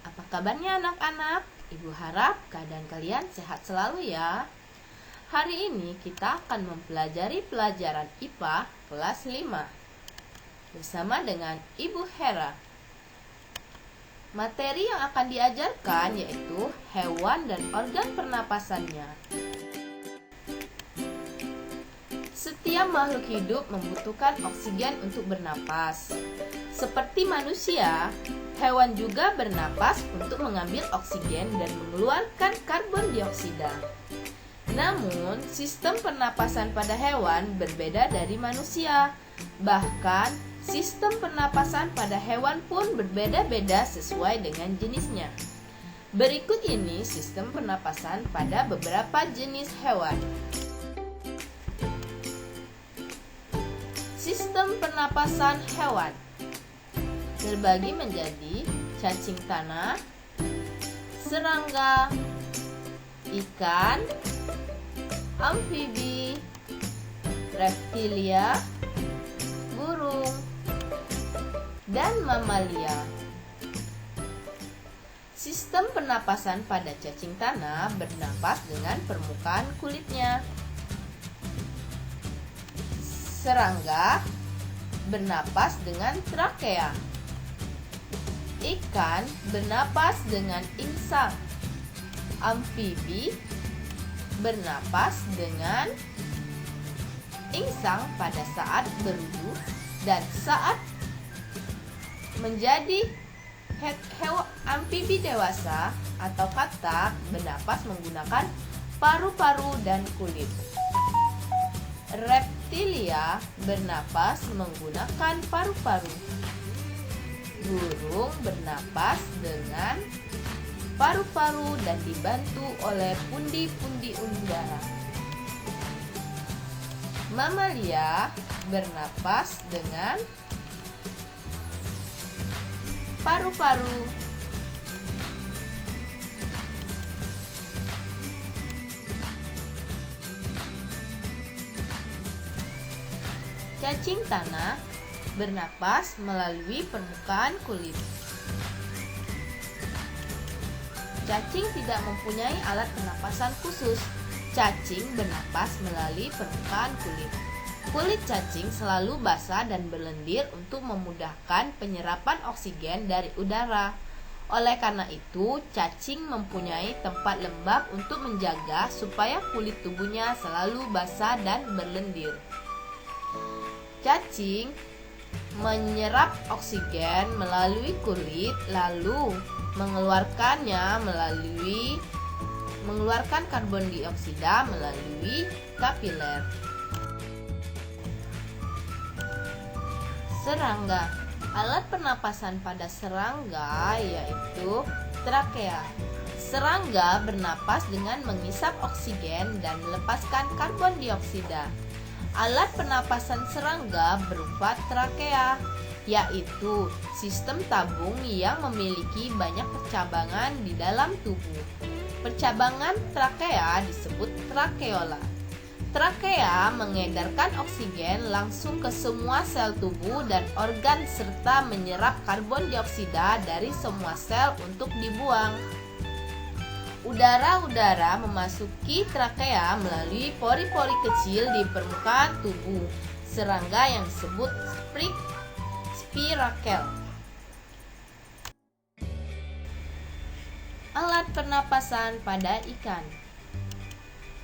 Apa kabarnya anak-anak? Ibu harap keadaan kalian sehat selalu ya. Hari ini kita akan mempelajari pelajaran IPA kelas 5 bersama dengan Ibu Hera. Materi yang akan diajarkan yaitu hewan dan organ pernapasannya. Setiap makhluk hidup membutuhkan oksigen untuk bernapas. Seperti manusia, hewan juga bernapas untuk mengambil oksigen dan mengeluarkan karbon dioksida. Namun, sistem pernapasan pada hewan berbeda dari manusia. Bahkan, sistem pernapasan pada hewan pun berbeda-beda sesuai dengan jenisnya. Berikut ini sistem pernapasan pada beberapa jenis hewan. Sistem pernapasan hewan terbagi menjadi cacing tanah, serangga, ikan, amfibi, reptilia, burung, dan mamalia. Sistem pernapasan pada cacing tanah bernapas dengan permukaan kulitnya. Serangga bernapas dengan trakea. Ikan bernapas dengan insang. Amfibi bernapas dengan insang pada saat berudu dan saat menjadi amfibi dewasa atau katak bernapas menggunakan paru-paru dan kulit. Reptilia bernapas menggunakan paru-paru. Burung bernapas dengan paru-paru dan dibantu oleh pundi-pundi udara. Mamalia bernapas dengan paru-paru. Cacing tanah bernapas melalui permukaan kulit. Cacing tidak mempunyai alat pernapasan khusus. Cacing bernapas melalui permukaan kulit. Kulit cacing selalu basah dan berlendir untuk memudahkan penyerapan oksigen dari udara. Oleh karena itu, cacing mempunyai tempat lembab untuk menjaga supaya kulit tubuhnya selalu basah dan berlendir. Cacing menyerap oksigen melalui kulit lalu mengeluarkan karbon dioksida melalui kapiler. Serangga. Alat pernapasan pada serangga yaitu trakea. Serangga bernapas dengan mengisap oksigen dan melepaskan karbon dioksida. Alat pernapasan serangga berupa trakea, yaitu sistem tabung yang memiliki banyak percabangan di dalam tubuh. Percabangan trakea disebut trakeola. Trakea mengedarkan oksigen langsung ke semua sel tubuh dan organ serta menyerap karbon dioksida dari semua sel untuk dibuang. Udara memasuki trakea melalui pori-pori kecil di permukaan tubuh serangga yang disebut spirakel. Alat pernapasan pada ikan.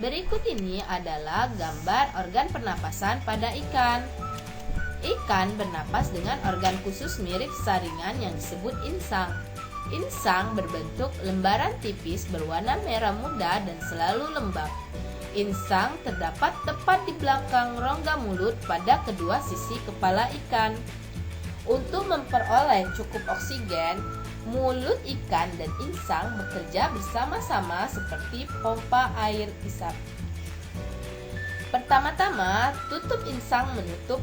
Berikut ini adalah gambar organ pernapasan pada ikan. Ikan bernapas dengan organ khusus mirip saringan yang disebut insang. Insang berbentuk lembaran tipis berwarna merah muda dan selalu lembab. Insang terdapat tepat di belakang rongga mulut pada kedua sisi kepala ikan. Untuk memperoleh cukup oksigen, mulut ikan dan insang bekerja bersama-sama seperti pompa air isap. Pertama-tama, tutup insang menutup.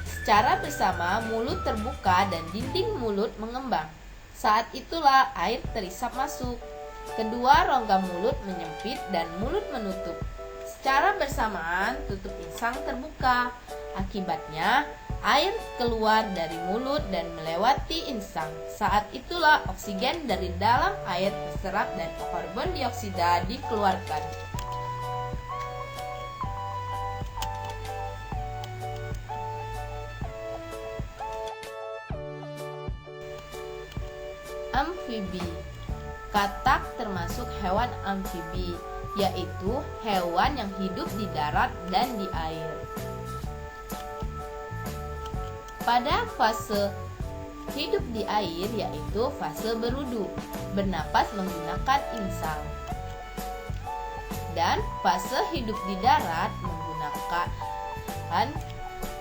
Secara bersama, mulut terbuka dan dinding mulut mengembang. Saat itulah air terisap masuk. Kedua rongga mulut menyempit dan mulut menutup. Secara bersamaan, tutup insang terbuka. Akibatnya, Air keluar dari mulut dan melewati insang. Saat itulah oksigen dari dalam air terserap dan karbon dioksida dikeluarkan. Amfibi. Katak termasuk hewan amfibi, yaitu hewan yang hidup di darat dan di air. Pada fase hidup di air, yaitu fase berudu, bernapas menggunakan insang. Dan fase hidup di darat menggunakan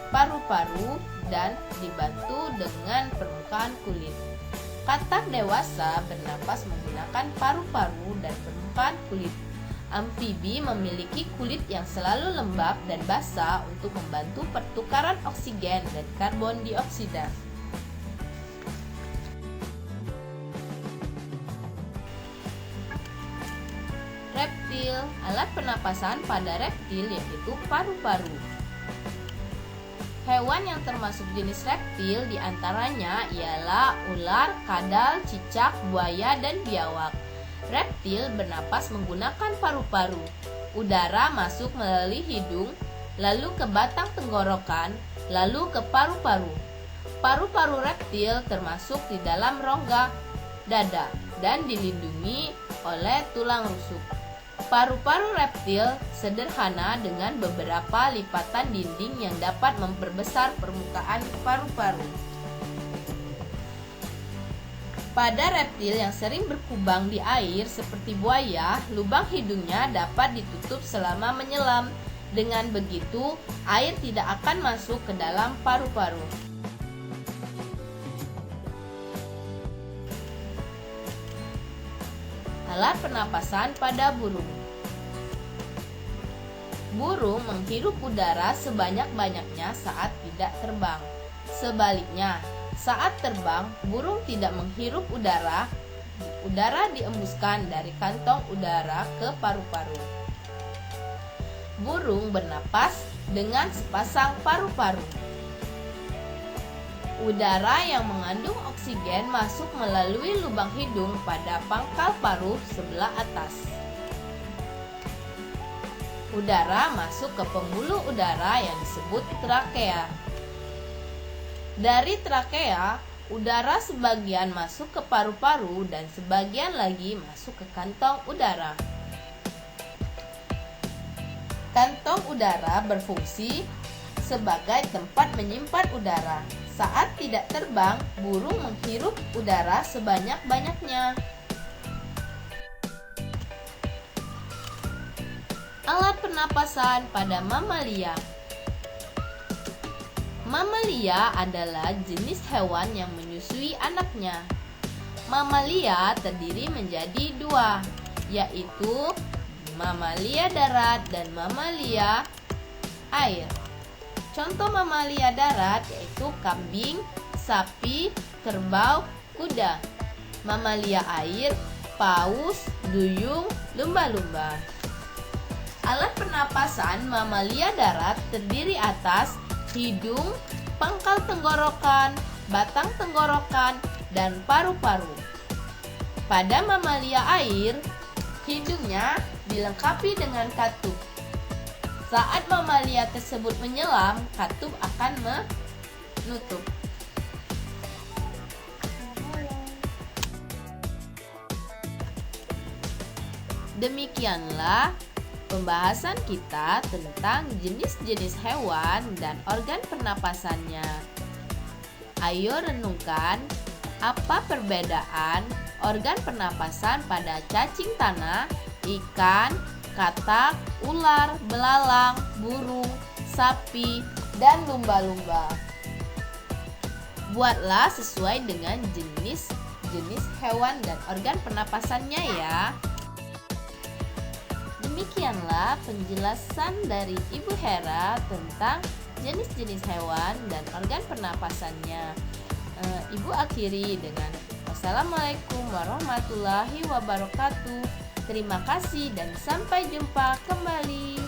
paru-paru dan dibantu dengan permukaan kulit. Katak dewasa bernapas menggunakan paru-paru dan permukaan kulit. Amfibi memiliki kulit yang selalu lembab dan basah untuk membantu pertukaran oksigen dan karbon dioksida. Reptil. Alat pernapasan pada reptil yaitu paru-paru. Hewan yang termasuk jenis reptil diantaranya ialah ular, kadal, cicak, buaya, dan biawak. Reptil bernapas menggunakan paru-paru. Udara masuk melalui hidung, lalu ke batang tenggorokan, lalu ke paru-paru. Paru-paru reptil termasuk di dalam rongga dada dan dilindungi oleh tulang rusuk. Paru-paru reptil sederhana dengan beberapa lipatan dinding yang dapat memperbesar permukaan paru-paru. Pada reptil yang sering berkubang di air seperti buaya, lubang hidungnya dapat ditutup selama menyelam. Dengan begitu, air tidak akan masuk ke dalam paru-paru. Alat pernapasan pada burung. Burung menghirup udara sebanyak-banyaknya saat tidak terbang. Sebaliknya, saat terbang, burung tidak menghirup udara. Udara diembuskan dari kantong udara ke paru-paru. Burung bernapas dengan sepasang paru-paru. Udara yang mengandung oksigen masuk melalui lubang hidung pada pangkal paruh sebelah atas. Udara masuk ke pembuluh udara yang disebut trakea. Dari trakea, udara sebagian masuk ke paru-paru dan sebagian lagi masuk ke kantong udara. Kantong udara berfungsi sebagai tempat menyimpan udara. Saat tidak terbang, burung menghirup udara sebanyak-banyaknya. Alat pernapasan pada mamalia. Mamalia adalah jenis hewan yang menyusui anaknya. Mamalia terdiri menjadi dua, yaitu mamalia darat dan mamalia air. Contoh mamalia darat yaitu kambing, sapi, kerbau, kuda. Mamalia air, paus, duyung, lumba-lumba. Alat pernapasan mamalia darat terdiri atas hidung, pangkal tenggorokan, batang tenggorokan, dan paru-paru. Pada mamalia air, hidungnya dilengkapi dengan katup. Saat mamalia tersebut menyelam, katup akan menutup. Demikianlah pembahasan kita tentang jenis-jenis hewan dan organ pernapasannya. Ayo renungkan, apa perbedaan organ pernapasan pada cacing tanah, ikan, katak, ular, belalang, burung, sapi, dan lumba-lumba. Buatlah sesuai dengan jenis hewan dan organ pernapasannya ya. Demikianlah penjelasan dari Ibu Hera tentang jenis-jenis hewan dan organ pernapasannya. Ibu akhiri dengan wassalamualaikum warahmatullahi wabarakatuh. Terima kasih dan sampai jumpa kembali.